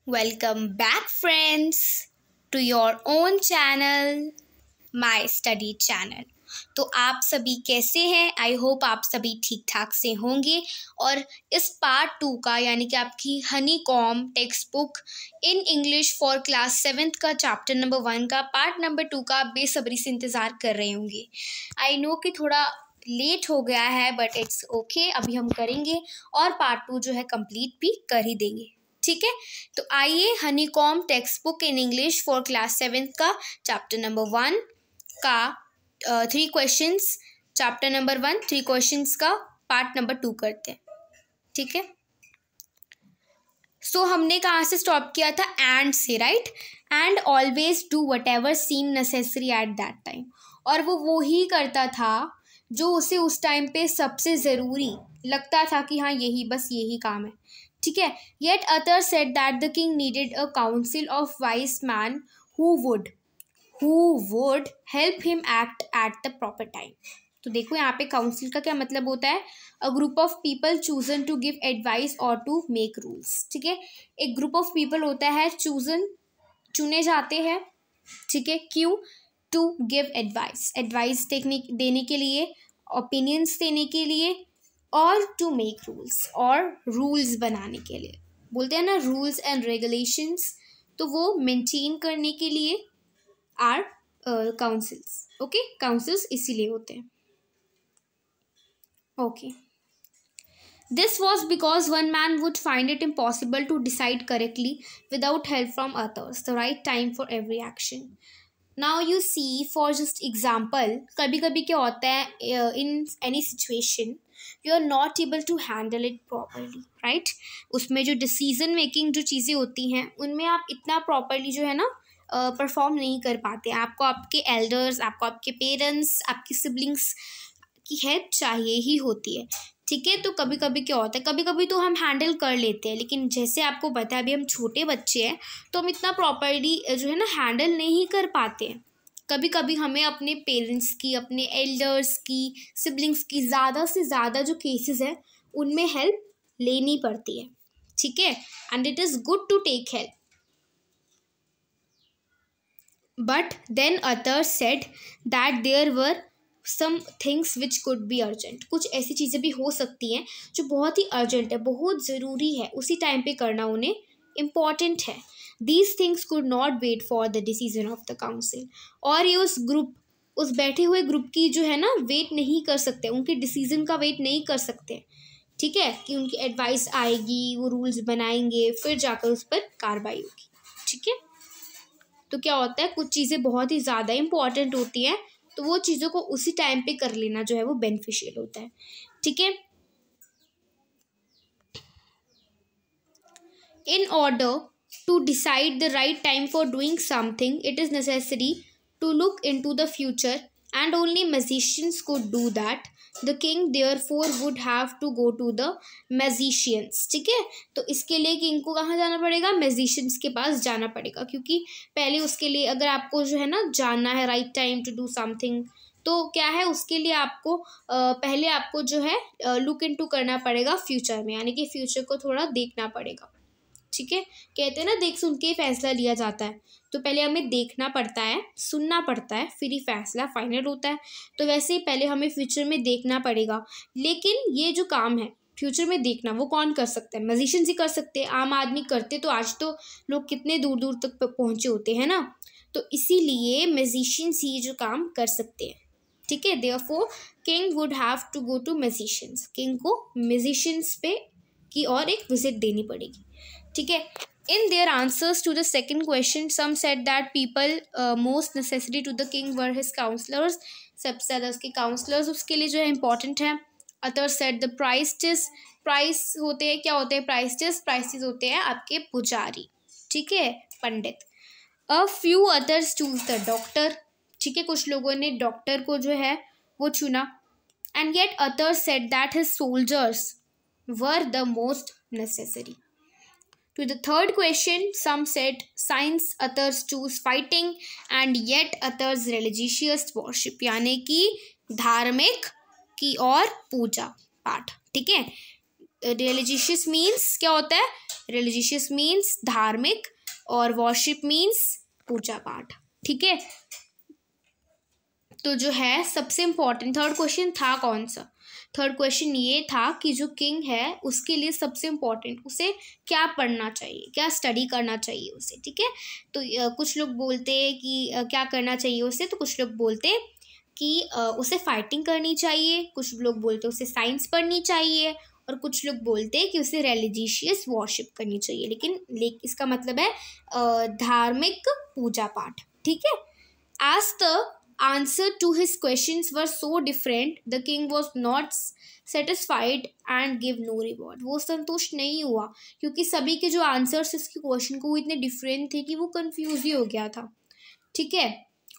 Welcome back, friends, to your own channel, My Study Channel। तो आप सभी कैसे हैं? आई होप आप सभी ठीक ठाक से होंगे। और इस पार्ट 2 का यानी कि आपकी honeycomb text book in English for class 7th का चैप्टर नंबर 1 का पार्ट नंबर 2 का आप बेसब्री से इंतज़ार कर रहे होंगे। आई नो कि थोड़ा लेट हो गया है, बट इट्स ओके, अभी हम करेंगे और पार्ट 2 जो है कंप्लीट भी कर ही देंगे। ठीक है, तो आइए honeycomb text book in English for class 7th का चैप्टर नंबर 1 का 3 क्वेश्चंस, चैप्टर नंबर 1 3 क्वेश्चंस का पार्ट नंबर 2 करते हैं। ठीक है, सो हमने कहाँ से स्टॉप किया था? एंड से, right? And always do whatever seem necessary at that time. और वो ही करता था जो उसे उस टाइम पे सबसे ज़रूरी लगता था कि हाँ यही बस यही काम है। ठीक है, yet other said that the king needed a council of wise man who would help him act at the proper time. तो देखो यहाँ पे काउंसिल का क्या मतलब होता है? A group of people chosen to give advice और टू मेक रूल्स। ठीक है, एक ग्रुप ऑफ पीपल होता है, चुने जाते हैं। ठीक है, क्यों? टू गिव एडवाइस देने के लिए, ओपिनियंस देने के लिए, और टू मेक रूल्स, और रूल्स बनाने के लिए। बोलते हैं ना रूल्स एंड रेगुलेशंस, तो वो मेंटेन करने के लिए आर काउंसिल्स। ओके, काउंसिल्स इसीलिए होते हैं। Okay, this was because one man would find it impossible to decide correctly without help from others, the right time for every action. Now you see, for just example, कभी कभी क्या होता है, in any situation you are not able to handle it properly, right? उसमें जो decision making जो चीज़ें होती हैं उनमें आप इतना properly जो है ना परफॉर्म नहीं कर पाते। आपको आपके एल्डर्स, आपको आपके पेरेंट्स, आपके सिबलिंग्स की हेल्प चाहिए ही होती है। ठीक है, तो कभी कभी क्या होता है, कभी कभी तो हम हैंडल कर लेते हैं, लेकिन जैसे आपको पता है अभी हम छोटे बच्चे हैं तो हम इतना प्रॉपर्ली जो है ना हैंडल नहीं कर पाते हैं। कभी कभी हमें अपने पेरेंट्स की, अपने एल्डर्स की, सिबलिंग्स की ज़्यादा से ज़्यादा जो केसेस है उनमें हेल्प लेनी पड़ती है। ठीक है, and it is good to take help. But then others said that there were some things which could be urgent। कुछ ऐसी चीज़ें भी हो सकती हैं जो बहुत ही अर्जेंट है, बहुत ज़रूरी है, उसी टाइम पे करना उन्हें इम्पॉर्टेंट है। These things could not wait for the decision of the council। और ये उस बैठे हुए ग्रुप की जो है ना वेट नहीं कर सकते, उनके डिसीजन का वेट नहीं कर सकते। ठीक है, कि उनकी एडवाइस आएगी, वो रूल्स बनाएंगे, फिर जाकर उस पर कार्रवाई होगी। ठीक है, तो क्या होता है, कुछ चीज़ें बहुत ही ज़्यादा इंपॉर्टेंट होती हैं तो वो चीज़ों को उसी टाइम पे कर लेना जो है वो बेनिफिशियल होता है। ठीक है, in order to decide the right time for doing something it is necessary to look into the future and only magicians could do that. The king therefore would have to go to the magicians. ठीक है, तो इसके लिए king को कहाँ जाना पड़ेगा? Magicians के पास जाना पड़ेगा, क्योंकि पहले उसके लिए अगर आपको जो है ना जानना है right time to do something, तो क्या है उसके लिए आपको पहले आपको जो है लुक इनटू करना पड़ेगा फ्यूचर में, यानी कि फ्यूचर को थोड़ा देखना पड़ेगा। ठीक है, कहते हैं ना देख सुन के फैसला लिया जाता है, तो पहले हमें देखना पड़ता है, सुनना पड़ता है, फिर ही फैसला फाइनल होता है। तो वैसे ही पहले हमें फ्यूचर में देखना पड़ेगा। लेकिन ये जो काम है फ्यूचर में देखना, वो कौन कर सकता है? मैजिशियंस ही कर सकते हैं। आम आदमी करते तो आज तो लोग कितने दूर दूर तक पहुँचे होते हैं ना, तो इसीलिए मैजिशियंस ही जो काम कर सकते हैं। ठीक है, therefore king would have to go to magicians. King को मैजिशियंस पे की और एक विजिट देनी पड़ेगी। ठीक है, in their answers to the second question some said that people most necessary to the king were his counselors। सबसे ज़्यादा उसके काउंसलर्स उसके लिए जो है इंपॉर्टेंट है। others said the प्राइस होते हैं, क्या होते हैं प्राइसेस होते हैं आपके पुजारी। ठीक है, पंडित। a few others choose the doctor। ठीक है, कुछ लोगों ने डॉक्टर को जो है वो चुना। and yet others said that his soldiers were the most necessary। To the third question, some said science, others choose fighting, and yet others religious worship। यानी कि धार्मिक की और पूजा पाठ। ठीक है, रिलीजियस मीन्स क्या होता है? रिलीजियस मीन्स धार्मिक, और वॉरशिप मीन्स पूजा पाठ। ठीक है, तो जो है सबसे इम्पोर्टेंट थर्ड क्वेश्चन था कौन सा? थर्ड क्वेश्चन ये था कि जो किंग है उसके लिए सबसे इम्पोर्टेंट उसे क्या पढ़ना चाहिए, क्या स्टडी करना चाहिए उसे। ठीक है, तो कुछ लोग बोलते हैं कि क्या करना चाहिए उसे, तो कुछ लोग बोलते कि उसे फाइटिंग करनी चाहिए, कुछ लोग बोलते उसे साइंस पढ़नी चाहिए, और कुछ लोग बोलते हैं कि उसे रिलीजियस वॉरशिप करनी चाहिए। लेकिन इसका मतलब है धार्मिक पूजा पाठ। ठीक है, as the answer to his questions were so different, the king was not satisfied and gave no reward. वो संतुष्ट नहीं हुआ क्योंकि सभी के जो आंसर्स इसके क्वेश्चन को वो इतने डिफरेंट थे कि वो कंफ्यूज ही हो गया था। ठीक है,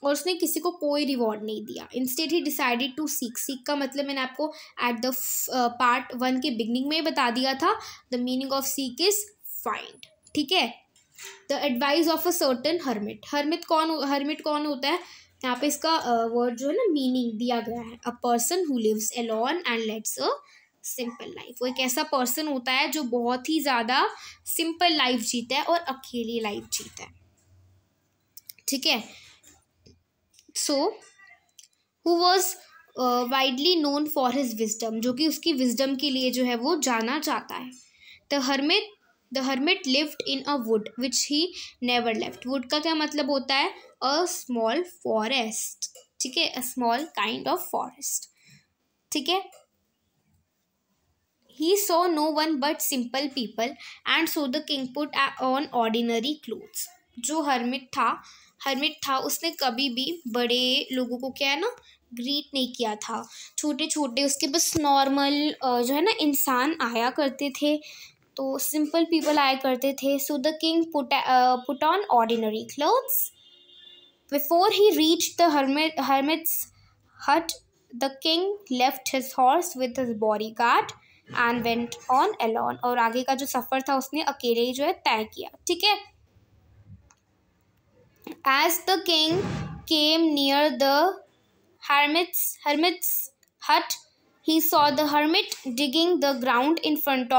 और उसने किसी को कोई रिवॉर्ड नहीं दिया। Instead he decided to seek. Seek का मतलब मैंने आपको एट द पार्ट 1 के बिगनिंग में बता दिया था। The meaning of seek is find. ठीक है, the advice of a certain hermit. Hermit कौन होता है? यहाँ पे इसका वर्ड जो है ना मीनिंग दिया गया है, a person who lives alone and leads a simple life. वो एक ऐसा पर्सन होता है जो बहुत ही ज़्यादा सिंपल लाइफ जीता है और अकेली लाइफ जीता है। ठीक है, so who was widely known for his wisdom, जो कि उसकी विजडम के लिए जो है वो जाना जाता है। The hermit lived in a wood which he never left. Wood का क्या मतलब होता है? A small forest. ठीक है, a small kind of forest. ठीक है, he saw no one but simple people and so the king put on ordinary clothes. जो हर्मिट था उसने कभी भी बड़े लोगों को क्या है ना ग्रीट नहीं किया था। छोटे छोटे उसके बस नॉर्मल जो है ना इंसान आया करते थे, तो सिंपल पीपल आया करते थे। सो the king put on ordinary clothes. Before he reached the hermit's hut, the king left his horse with his bodyguard and went on alone. और आगे का जो सफ़र था उसने अकेले ही जो है तय किया। ठीक है, as the king came near the hermit's hut, he saw the hermit digging the ground in front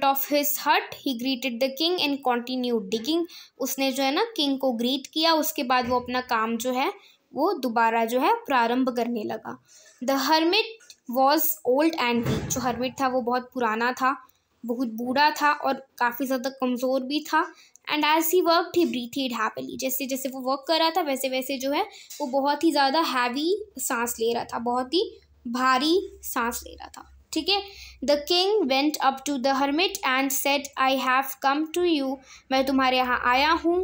of his hut. He greeted the king and continued digging. उसने जो है ना किंग को ग्रीट किया, उसके बाद वो अपना काम जो है वो दोबारा जो है प्रारंभ करने लगा। The hermit was old and weak. जो hermit था वो बहुत पुराना था, बहुत बूढ़ा था और काफ़ी ज़्यादा कमज़ोर भी था। And as he worked he breathed happily. जैसे जैसे वो वर्क कर रहा था वैसे वैसे जो है वो बहुत ही ज़्यादा हैवी सांस ले रहा था, बहुत ही भारी सांस ले रहा था। ठीक है, the king went up to the hermit and said, I have come to you. मैं तुम्हारे यहाँ आया हूँ,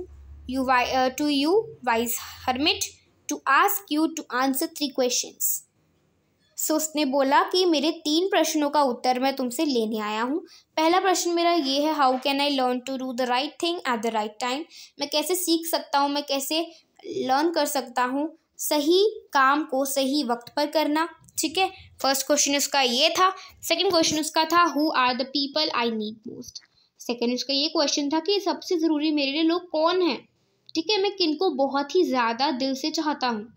to you wise hermit, to ask you to answer 3 questions. So उसने बोला कि मेरे 3 प्रश्नों का उत्तर मैं तुमसे लेने आया हूँ। पहला प्रश्न मेरा ये है, how can I learn to do the right thing at the right time. मैं कैसे सीख सकता हूँ, मैं कैसे लर्न कर सकता हूँ सही काम को सही वक्त पर करना। ठीक है, फर्स्ट क्वेश्चन उसका ये था। सेकंड क्वेश्चन उसका था, who are the people I need most. Second उसका ये क्वेश्चन था कि सबसे ज़रूरी मेरे लिए लोग कौन हैं। ठीक है, मैं किनको बहुत ही ज़्यादा दिल से चाहता हूँ।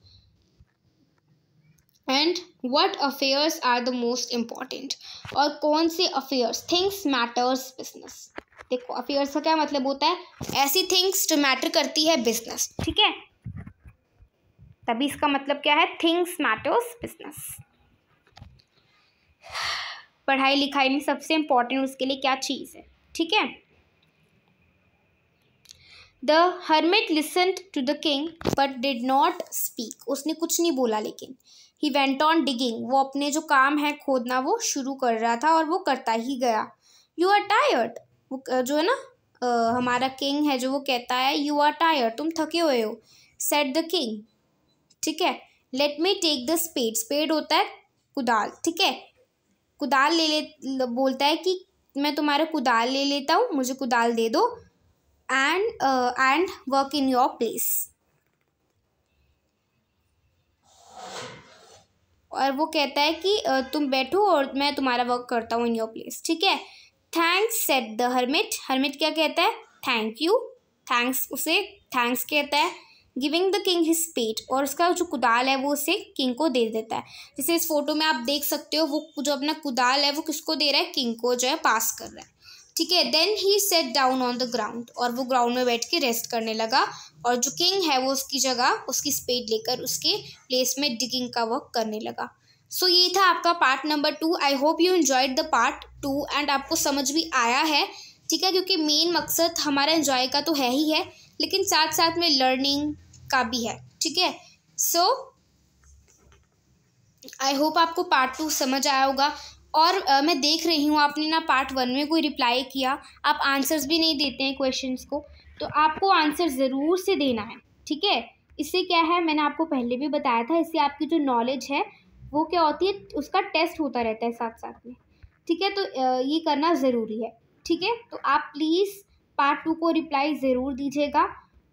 And what affairs are the most important, और कौन से अफेयर्स, थिंग्स मैटर्स बिजनेस। देखो अफेयर्स का क्या मतलब होता है, ऐसी थिंग्स जो मैटर करती है बिजनेस। ठीक है, तभी इसका मतलब क्या है, थिंग्स मैटर्स बिजनेस। पढ़ाई लिखाई में सबसे इम्पॉर्टेंट उसके लिए क्या चीज़ है। ठीक है, the hermit listened to the king but did not speak. उसने कुछ नहीं बोला, लेकिन ही वेंट ऑन डिगिंग। वो अपने जो काम है खोदना वो शुरू कर रहा था और वो करता ही गया। यू आर टायर्ड, वो जो है ना हमारा किंग है जो वो कहता है यू आर टायर्ड, तुम थके हुए हो। Said the king. ठीक है, let me take the spade. Spade होता है कुदाल। ठीक है, कुदाल बोलता है कि मैं तुम्हारा कुदाल ले लेता हूँ, मुझे कुदाल दे दो। And work in your place. और वो कहता है कि तुम बैठो और मैं तुम्हारा वर्क करता हूँ इन योर प्लेस। ठीक है, thanks said the hermit. Hermit क्या कहता है, थैंक यू। थैंक्स, उसे थैंक्स कहता है। Giving the king his spade, और उसका जो कुदाल है वो उसे किंग को दे देता है। जैसे इस फोटो में आप देख सकते हो, वो जो अपना कुदाल है वो किसको दे रहा है, किंग को जो है पास कर रहा है। ठीक है, then he sat down on the ground, और वो ग्राउंड में बैठ के रेस्ट करने लगा, और जो किंग है वो उसकी जगह उसकी स्पेड लेकर उसके प्लेस में डिगिंग का वर्क करने लगा। सो ये था आपका part number 2। I hope you enjoyed the part 2 and आपको समझ भी आया है। ठीक है, क्योंकि मेन मकसद हमारा एंजॉय का तो है ही है, लेकिन साथ साथ में लर्निंग का भी है। ठीक है, सो आई होप आपको पार्ट 2 समझ आया होगा। और मैं देख रही हूँ आपने ना पार्ट 1 में कोई रिप्लाई किया, आप आंसर्स भी नहीं देते हैं क्वेश्चंस को, तो आपको आंसर ज़रूर से देना है। ठीक है, इससे क्या है, मैंने आपको पहले भी बताया था, इससे आपकी जो नॉलेज है वो क्या होती है, उसका टेस्ट होता रहता है साथ साथ में। ठीक है, तो ये करना ज़रूरी है। ठीक है, तो आप प्लीज़ पार्ट 2 को रिप्लाई ज़रूर दीजिएगा।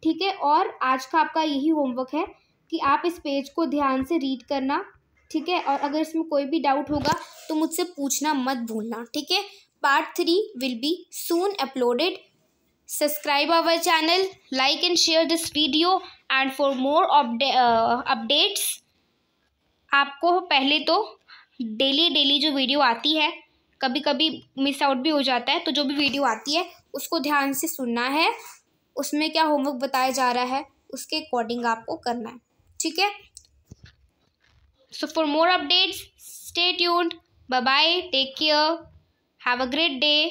ठीक है, और आज का आपका यही होमवर्क है कि आप इस पेज को ध्यान से रीड करना। ठीक है, और अगर इसमें कोई भी डाउट होगा तो मुझसे पूछना मत भूलना। ठीक है, part 3 will be soon uploaded. Subscribe our channel, like and share this video, and for more updates आपको पहले तो डेली जो वीडियो आती है, कभी कभी मिस आउट भी हो जाता है, तो जो भी वीडियो आती है उसको ध्यान से सुनना है, उसमें क्या होमवर्क बताया जा रहा है उसके अकॉर्डिंग आपको करना है। ठीक है, so for more updates stay tuned. Bye bye, take care, have a great day.